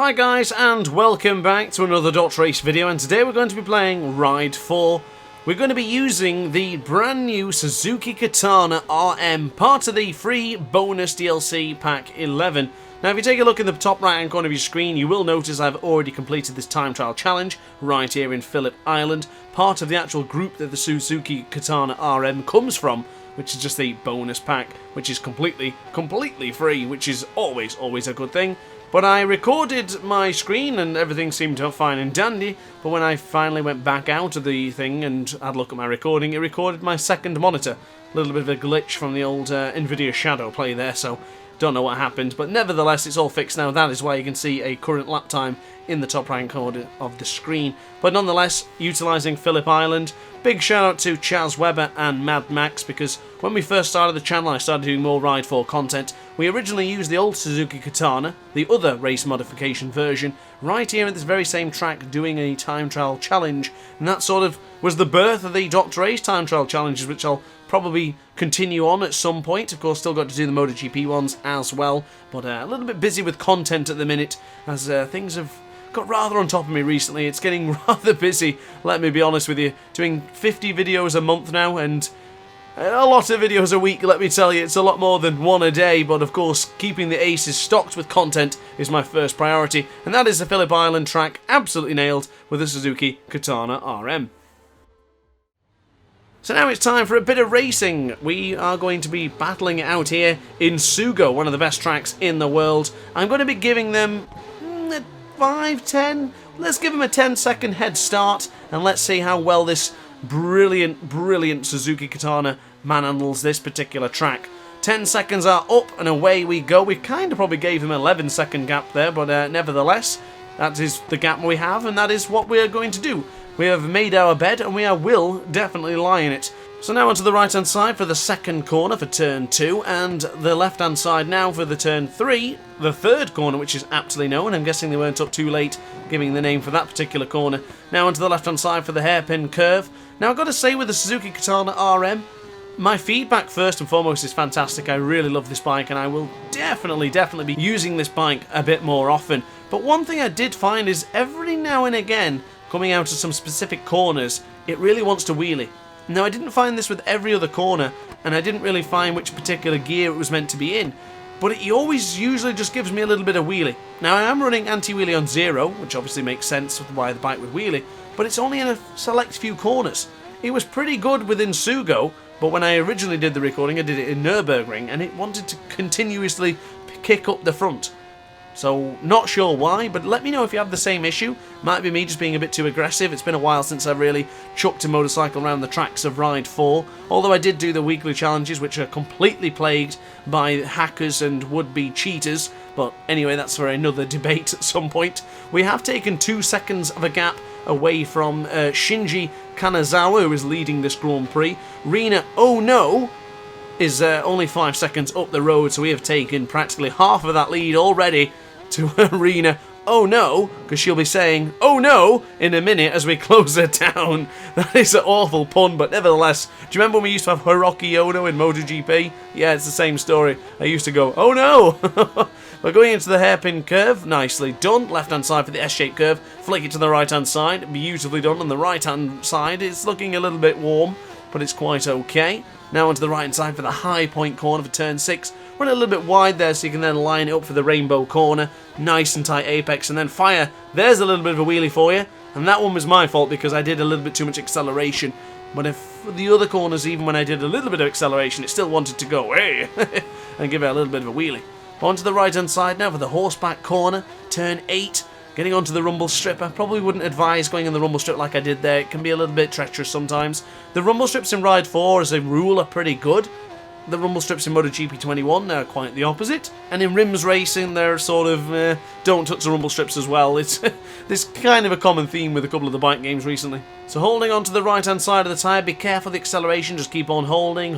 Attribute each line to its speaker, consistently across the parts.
Speaker 1: Hi guys, and welcome back to another DrAce video, and today we're going to be playing Ride 4. We're going to be using the brand new Suzuki Katana RM, part of the free bonus DLC Pack 11. Now if you take a look in the top right hand corner of your screen, you will notice I've already completed this time trial challenge right here in Phillip Island, part of the actual group that the Suzuki Katana RM comes from, which is just the bonus pack, which is completely free, which is always a good thing. But I recorded my screen and everything seemed fine and dandy, but when I finally went back out of the thing and had a look at my recording, it recorded my second monitor. A little bit of a glitch from the old Nvidia Shadow Play there, so don't know what happened, but nevertheless it's all fixed now. That is why you can see a current lap time in the top right corner of the screen. But nonetheless, utilising Phillip Island, big shout out to Chaz Webber and Mad Max, because when we first started the channel I started doing more Ride 4 content. We originally used the old Suzuki Katana, the other race modification version, right here at this very same track doing a time trial challenge, and that sort of was the birth of the DrAce time trial challenges, which I'll probably continue on at some point. Of course, still got to do the MotoGP ones as well, but a little bit busy with content at the minute, as things have got rather on top of me recently. It's getting rather busy, let me be honest with you. Doing 50 videos a month now, and a lot of videos a week, let me tell you. It's a lot more than one a day, but of course, keeping the aces stocked with content is my first priority, and that is the Phillip Island track, absolutely nailed with the Suzuki Katana RM. So now it's time for a bit of racing. We are going to be battling it out here in Sugo, one of the best tracks in the world. I'm going to be giving them 5, 10, let's give them a 10-second head start, and let's see how well this brilliant Suzuki Katana manhandles this particular track. 10 seconds are up and away we go. We kind of probably gave him an 11-second gap there, but nevertheless, that is the gap we have, and that is what we are going to do. We have made our bed, and we will definitely lie in it. So now onto the right-hand side for the second corner for turn 2, and the left-hand side now for the turn 3, the third corner, which is aptly known. I'm guessing they weren't up too late giving the name for that particular corner. Now onto the left-hand side for the hairpin curve. Now I've got to say, with the Suzuki Katana RM, my feedback first and foremost is fantastic. I really love this bike, and I will definitely be using this bike a bit more often. But one thing I did find is every now and again, coming out of some specific corners, it really wants to wheelie. Now, I didn't find this with every other corner, and I didn't really find which particular gear it was meant to be in, but it always usually just gives me a little bit of wheelie. Now, I am running anti-wheelie on 0, which obviously makes sense with why the bike would wheelie, but it's only in a select few corners. It was pretty good within Sugo, but when I originally did the recording, I did it in Nürburgring, and it wanted to continuously kick up the front. So, not sure why, but let me know if you have the same issue. Might be me just being a bit too aggressive. It's been a while since I've really chucked a motorcycle around the tracks of Ride 4. Although I did do the weekly challenges, which are completely plagued by hackers and would-be cheaters. But anyway, that's for another debate at some point. We have taken 2 seconds of a gap away from Shinji Kanazawa, who is leading this Grand Prix. Rina, oh no, is only 5 seconds up the road, so we have taken practically half of that lead already to Arena. Oh no, because she'll be saying, oh no, in a minute as we close her down. That is an awful pun, but nevertheless, do you remember when we used to have Hiroki Ono in MotoGP? Yeah, it's the same story. I used to go, oh no! We're going into the hairpin curve, nicely done. Left-hand side for the S-shaped curve, flick it to the right-hand side, beautifully done. On the right-hand side, it's looking a little bit warm, but it's quite okay. Now onto the right-hand side for the high point corner for turn 6. Run a little bit wide there so you can then line it up for the rainbow corner. Nice and tight apex, and then fire. There's a little bit of a wheelie for you. And that one was my fault because I did a little bit too much acceleration. But if the other corners, even when I did a little bit of acceleration, it still wanted to go, hey, and give it a little bit of a wheelie. Onto the right-hand side now for the horseback corner. Turn 8. Getting onto the rumble strip. I probably wouldn't advise going on the rumble strip like I did there. It can be a little bit treacherous sometimes. The rumble strips in Ride 4 as a rule are pretty good. The rumble strips in MotoGP 21 are quite the opposite. And in Rims Racing they're sort of don't touch the rumble strips as well. It's this kind of a common theme with a couple of the bike games recently. So holding onto the right hand side of the tyre, be careful of the acceleration, just keep on holding,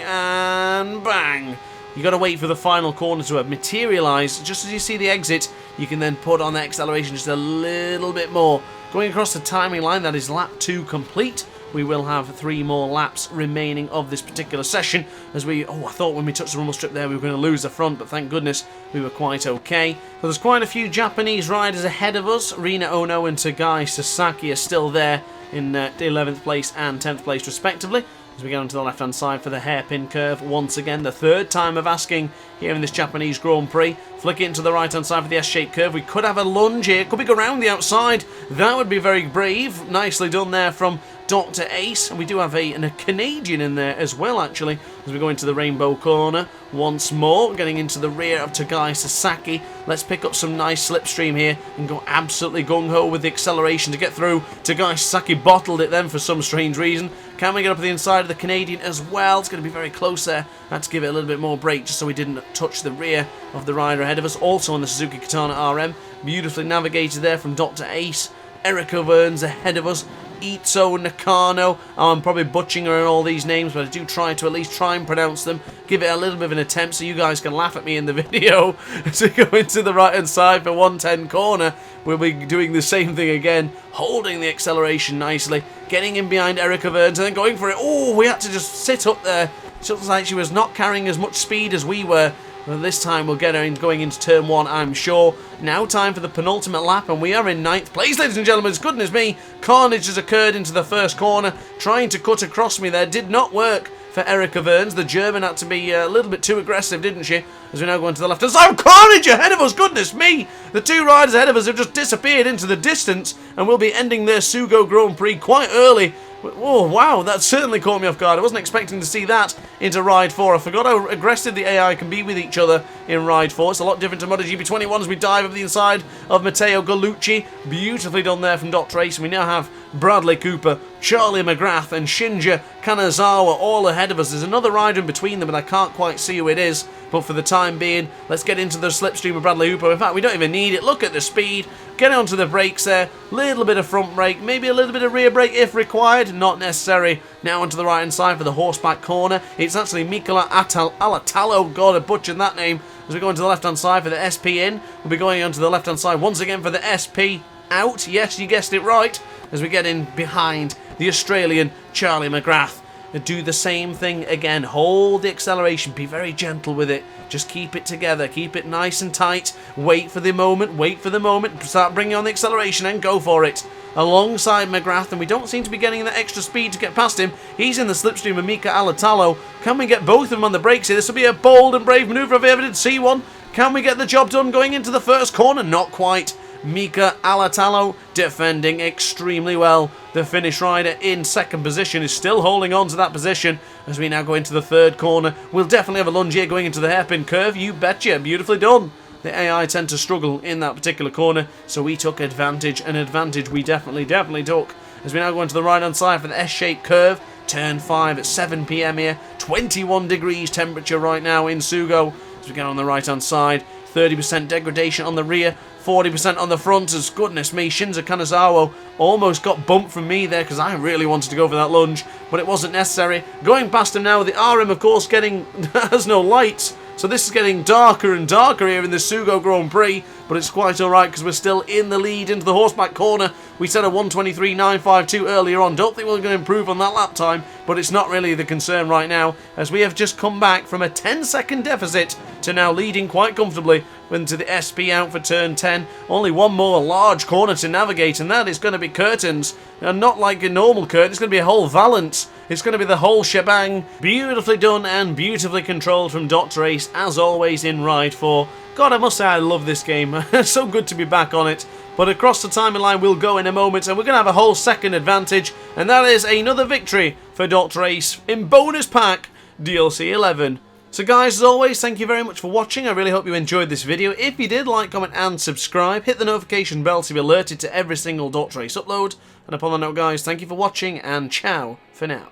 Speaker 1: and bang! You got to wait for the final corner to materialise. Just as you see the exit, you can then put on the acceleration just a little bit more. Going across the timing line, that is lap 2 complete. we will have 3 more laps remaining of this particular session. As I thought when we touched the rumble strip there we were going to lose the front, but thank goodness we were quite okay. So there's quite a few Japanese riders ahead of us. Rina Ono and Tagai Sasaki are still there in 11th place and 10th place respectively. As we get onto the left-hand side for the hairpin curve, once again, the 3rd time of asking here in this Japanese Grand Prix. Flick it into the right-hand side for the S-shaped curve. We could have a lunge here. Could we go around the outside? That would be very brave. Nicely done there from Dr. Ace. And we do have a Canadian in there as well, actually, as we go into the rainbow corner once more, getting into the rear of Tagai Sasaki. Let's pick up some nice slipstream here and go absolutely gung-ho with the acceleration to get through. Tagai Sasaki bottled it then for some strange reason. Can we get up the inside of the Canadian as well? It's going to be very close there. Had to give it a little bit more brake just so we didn't touch the rear of the rider ahead of us. Also on the Suzuki Katana RM. Beautifully navigated there from Dr. Ace. Erica Verns ahead of us. Itzo Nakano. I'm probably butchering her in all these names, but I do try to at least try and pronounce them. Give it a little bit of an attempt so you guys can laugh at me in the video. As we go into the right hand side for 110 corner, we'll be doing the same thing again, holding the acceleration nicely, getting in behind Erica Verns and then going for it. Oh, we had to just sit up there. It looks like she was not carrying as much speed as we were. Well, this time we'll get her in going into turn 1, I'm sure. Now time for the penultimate lap, and we are in 9th place, ladies and gentlemen. Goodness me, carnage has occurred into the first corner. Trying to cut across me there did not work for Erica Verns. The German had to be a little bit too aggressive, didn't she? As we now go into the left-hand side. Carnage ahead of us, goodness me! The 2 riders ahead of us have just disappeared into the distance, and we'll be ending their Sugo Grand Prix quite early. Oh, wow, that certainly caught me off guard. I wasn't expecting to see that into Ride 4. I forgot how aggressive the AI can be with each other in Ride 4. It's a lot different to MotoGP 21 as we dive over the inside of Matteo Gallucci. Beautifully done there from DrAce. And we now have Bradley Cooper, Charlie McGrath and Shinja Kanazawa all ahead of us. There's another rider in between them, but I can't quite see who it is. But for the time being, let's get into the slipstream of Bradley Cooper. In fact, we don't even need it. Look at the speed. Get onto the brakes there. Little bit of front brake, maybe a little bit of rear brake if required. Not necessary. Now onto the right-hand side for the horseback corner. It's actually Mikola Alatalo. God, I butchered that name. As we go into the left-hand side for the SP in, we'll be going onto the left-hand side once again for the SP out. Yes, you guessed it right. As we get in behind the Australian Charlie McGrath. Do the same thing again. Hold the acceleration. Be very gentle with it. Just keep it together. Keep it nice and tight. Wait for the moment. Wait for the moment. Start bringing on the acceleration and go for it. Alongside McGrath, and we don't seem to be getting that extra speed to get past him. He's in the slipstream of Mika Alatalo. Can we get both of them on the brakes here? This will be a bold and brave manoeuvre if I ever did see one. Can we get the job done going into the first corner? Not quite. Mika Alatalo defending extremely well. The Finnish rider in second position is still holding on to that position as we now go into the third corner. We'll definitely have a lunge here going into the hairpin curve. You betcha. Beautifully done. The AI tend to struggle in that particular corner, so we took advantage. An advantage we definitely took. As we now go into the right-hand side for the S-shaped curve. Turn 5 at 7 PM here. 21 degrees temperature right now in Sugo. As we get on the right-hand side. 30% degradation on the rear, 40% on the front. As goodness me, Shinja Kanazawa almost got bumped from me there because I really wanted to go for that lunge, but it wasn't necessary. Going past him now, the RM of course has no lights, so this is getting darker and darker here in the Sugo Grand Prix, but it's quite alright because we're still in the lead into the horseback corner. We set a 1:23.952 earlier on. Don't think we're going to improve on that lap time, but it's not really the concern right now as we have just come back from a 10-second deficit to now leading quite comfortably into the SP out for turn 10. Only one more large corner to navigate, and that is going to be curtains. And not like a normal curtain, it's going to be a whole valance. It's going to be the whole shebang. Beautifully done and beautifully controlled from DrAce, as always in Ride 4. God, I must say I love this game. So good to be back on it. But across the timeline we'll go in a moment, and we're going to have a whole second advantage, and that is another victory for DrAce in bonus pack DLC 11. So guys, as always, thank you very much for watching. I really hope you enjoyed this video. If you did, like, comment and subscribe. Hit the notification bell to be alerted to every single DrAce upload. And upon that note, guys, thank you for watching, and ciao for now.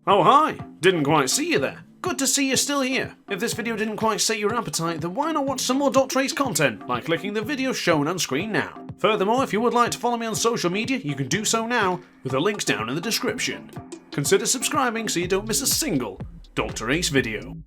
Speaker 1: Oh hi, didn't quite see you there. Good to see you're still here. If this video didn't quite set your appetite, then why not watch some more DrAce content by clicking the video shown on screen now. Furthermore, if you would like to follow me on social media, you can do so now with the links down in the description. Consider subscribing so you don't miss a single DrAce video.